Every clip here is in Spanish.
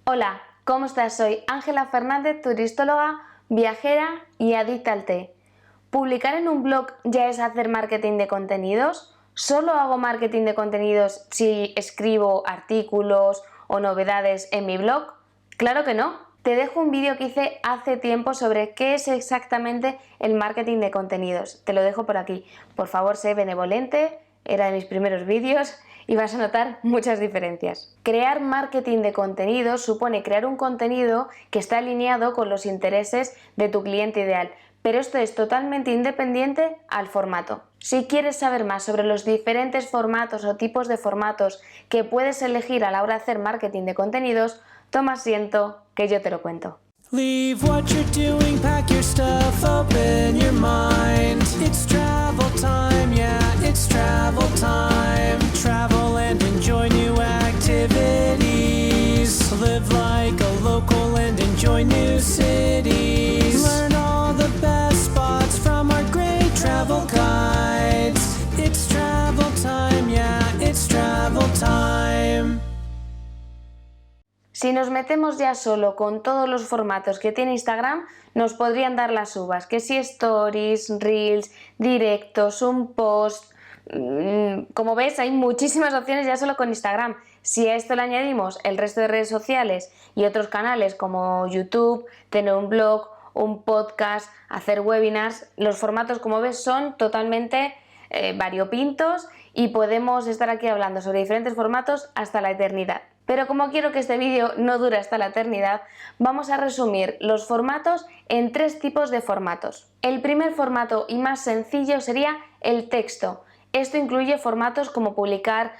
Hola, ¿cómo estás? Soy Ángela Fernández, turistóloga, viajera y adicta al té. ¿Publicar en un blog ya es hacer marketing de contenidos? ¿Solo hago marketing de contenidos si escribo artículos o novedades en mi blog? ¡Claro que no! Te dejo un vídeo que hice hace tiempo sobre qué es exactamente el marketing de contenidos. Te lo dejo por aquí. Por favor, sé benevolente, era de mis primeros vídeos y vas a notar muchas diferencias. Crear marketing de contenidos supone crear un contenido que está alineado con los intereses de tu cliente ideal, pero esto es totalmente independiente al formato. Si quieres saber más sobre los diferentes formatos o tipos de formatos que puedes elegir a la hora de hacer marketing de contenidos, toma asiento que yo te lo cuento. Leave what you're doing, pack your stuff, open your mind. It's travel time, yeah, it's travel time. Travel and enjoy new activities. Live like a local and enjoy new cities. Learn all the best spots from our great travel guides. It's travel time, yeah, it's travel time. Si nos metemos ya solo con todos los formatos que tiene Instagram, nos podrían dar las uvas, que si stories, reels, directos, un post. Como ves, hay muchísimas opciones ya solo con Instagram. Si a esto le añadimos el resto de redes sociales y otros canales como YouTube, tener un blog, un podcast, hacer webinars, los formatos, como ves, son totalmente variopintos y podemos estar aquí hablando sobre diferentes formatos hasta la eternidad. Pero como quiero que este vídeo no dure hasta la eternidad, vamos a resumir los formatos en tres tipos de formatos. El primer formato y más sencillo sería el texto. Esto incluye formatos como publicar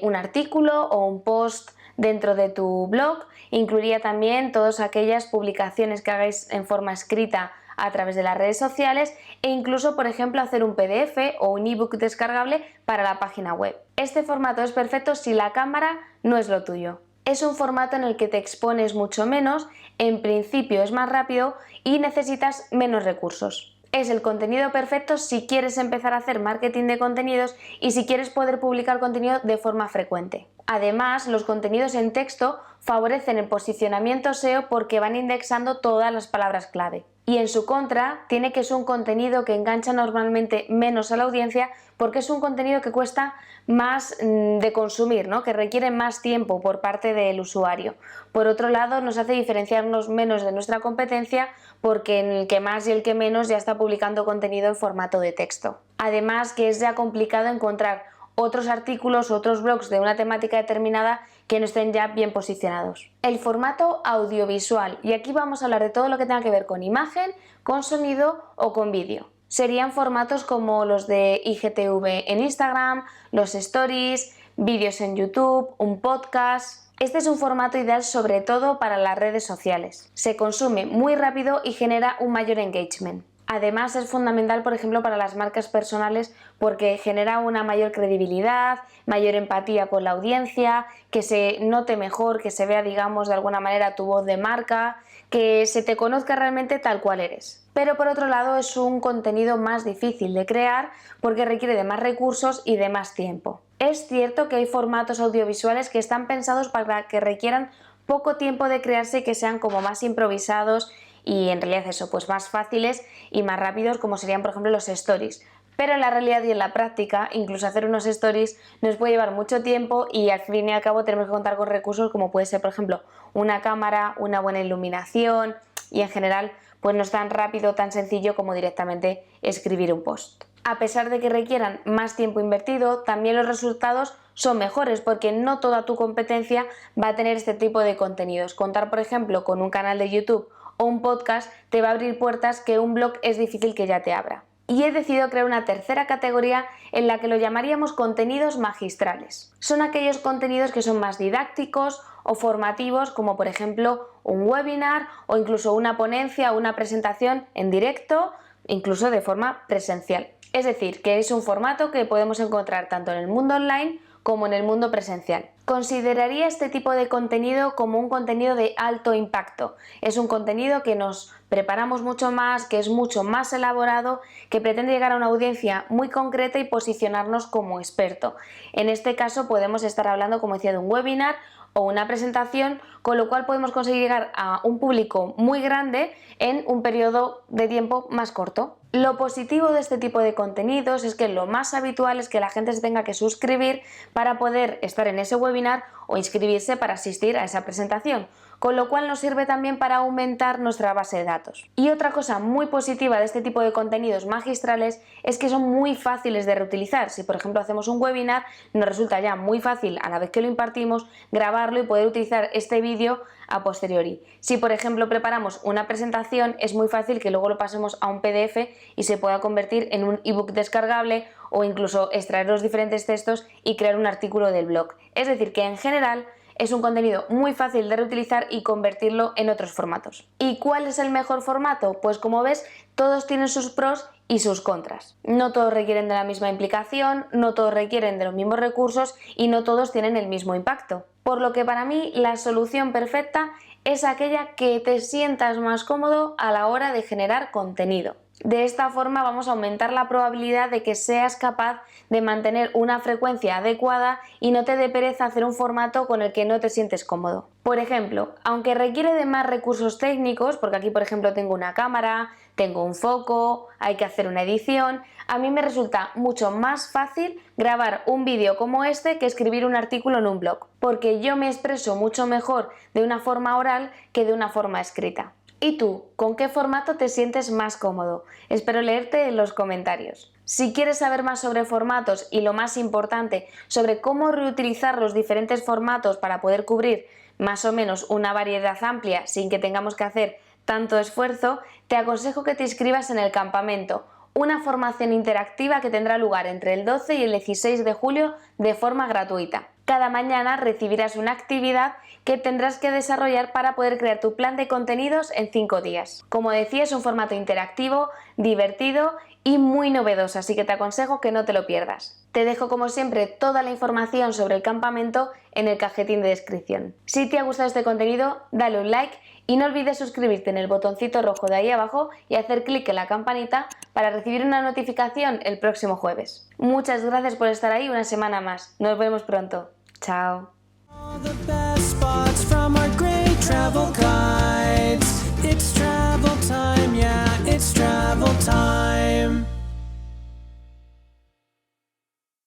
un artículo o un post dentro de tu blog. Incluiría también todas aquellas publicaciones que hagáis en forma escrita a través de las redes sociales e incluso, por ejemplo, hacer un PDF o un ebook descargable para la página web. Este formato es perfecto si la cámara no es lo tuyo. Es un formato en el que te expones mucho menos, en principio es más rápido y necesitas menos recursos. Es el contenido perfecto si quieres empezar a hacer marketing de contenidos y si quieres poder publicar contenido de forma frecuente. Además, los contenidos en texto favorecen el posicionamiento SEO porque van indexando todas las palabras clave. Y en su contra, tiene que ser un contenido que engancha normalmente menos a la audiencia porque es un contenido que cuesta más de consumir, ¿no? Que requiere más tiempo por parte del usuario. Por otro lado, nos hace diferenciarnos menos de nuestra competencia porque en el que más y el que menos ya está publicando contenido en formato de texto. Además, que es ya complicado encontrar otros artículos o otros blogs de una temática determinada que no estén ya bien posicionados. El formato audiovisual, y aquí vamos a hablar de todo lo que tenga que ver con imagen, con sonido o con vídeo. Serían formatos como los de IGTV en Instagram, los stories, vídeos en YouTube, un podcast. Este es un formato ideal sobre todo para las redes sociales. Se consume muy rápido y genera un mayor engagement. Además es fundamental, por ejemplo, para las marcas personales porque genera una mayor credibilidad, mayor empatía con la audiencia, que se note mejor, que se vea, digamos, de alguna manera tu voz de marca, que se te conozca realmente tal cual eres. Pero por otro lado es un contenido más difícil de crear porque requiere de más recursos y de más tiempo. Es cierto que hay formatos audiovisuales que están pensados para que requieran poco tiempo de crearse y que sean como más improvisados y en realidad eso, pues más fáciles y más rápidos como serían por ejemplo los stories. Pero en la realidad y en la práctica, incluso hacer unos stories nos puede llevar mucho tiempo y al fin y al cabo tenemos que contar con recursos como puede ser por ejemplo una cámara, una buena iluminación y en general pues no es tan rápido, tan sencillo como directamente escribir un post. A pesar de que requieran más tiempo invertido, también los resultados son mejores porque no toda tu competencia va a tener este tipo de contenidos. Contar por ejemplo con un canal de YouTube o un podcast te va a abrir puertas que un blog es difícil que ya te abra. Y he decidido crear una tercera categoría en la que lo llamaríamos contenidos magistrales. Son aquellos contenidos que son más didácticos o formativos, como por ejemplo un webinar o incluso una ponencia o una presentación en directo, incluso de forma presencial. Es decir, que es un formato que podemos encontrar tanto en el mundo online como en el mundo presencial. Consideraría este tipo de contenido como un contenido de alto impacto. Es un contenido que nos preparamos mucho más, que es mucho más elaborado, que pretende llegar a una audiencia muy concreta y posicionarnos como experto. En este caso podemos estar hablando, como decía, de un webinar o una presentación, con lo cual podemos conseguir llegar a un público muy grande en un periodo de tiempo más corto. Lo positivo de este tipo de contenidos es que lo más habitual es que la gente se tenga que suscribir para poder estar en ese webinar o inscribirse para asistir a esa presentación, con lo cual nos sirve también para aumentar nuestra base de datos. Y otra cosa muy positiva de este tipo de contenidos magistrales es que son muy fáciles de reutilizar. Si por ejemplo hacemos un webinar, nos resulta ya muy fácil a la vez que lo impartimos grabarlo y poder utilizar este vídeo a posteriori. Si por ejemplo preparamos una presentación, es muy fácil que luego lo pasemos a un PDF y se pueda convertir en un ebook descargable o incluso extraer los diferentes textos y crear un artículo del blog. Es decir, que en general es un contenido muy fácil de reutilizar y convertirlo en otros formatos. ¿Y cuál es el mejor formato? Pues como ves, todos tienen sus pros y sus contras. No todos requieren de la misma implicación, no todos requieren de los mismos recursos y no todos tienen el mismo impacto. Por lo que para mí la solución perfecta es aquella que te sientas más cómodo a la hora de generar contenido. De esta forma vamos a aumentar la probabilidad de que seas capaz de mantener una frecuencia adecuada y no te dé pereza hacer un formato con el que no te sientes cómodo. Por ejemplo, aunque requiere de más recursos técnicos, porque aquí por ejemplo tengo una cámara, tengo un foco, hay que hacer una edición, a mí me resulta mucho más fácil grabar un vídeo como este que escribir un artículo en un blog, porque yo me expreso mucho mejor de una forma oral que de una forma escrita. ¿Y tú, con qué formato te sientes más cómodo? Espero leerte en los comentarios. Si quieres saber más sobre formatos y lo más importante, sobre cómo reutilizar los diferentes formatos para poder cubrir más o menos una variedad amplia sin que tengamos que hacer tanto esfuerzo, te aconsejo que te inscribas en el campamento, una formación interactiva que tendrá lugar entre el 12 y el 16 de julio de forma gratuita. Cada mañana recibirás una actividad que tendrás que desarrollar para poder crear tu plan de contenidos en 5 días. Como decía, es un formato interactivo, divertido y muy novedoso, así que te aconsejo que no te lo pierdas. Te dejo como siempre toda la información sobre el campamento en el cajetín de descripción. Si te ha gustado este contenido, dale un like y no olvides suscribirte en el botoncito rojo de ahí abajo y hacer clic en la campanita para recibir una notificación el próximo jueves. Muchas gracias por estar ahí una semana más. Nos vemos pronto. Chao. All the best spots from our great travel guide.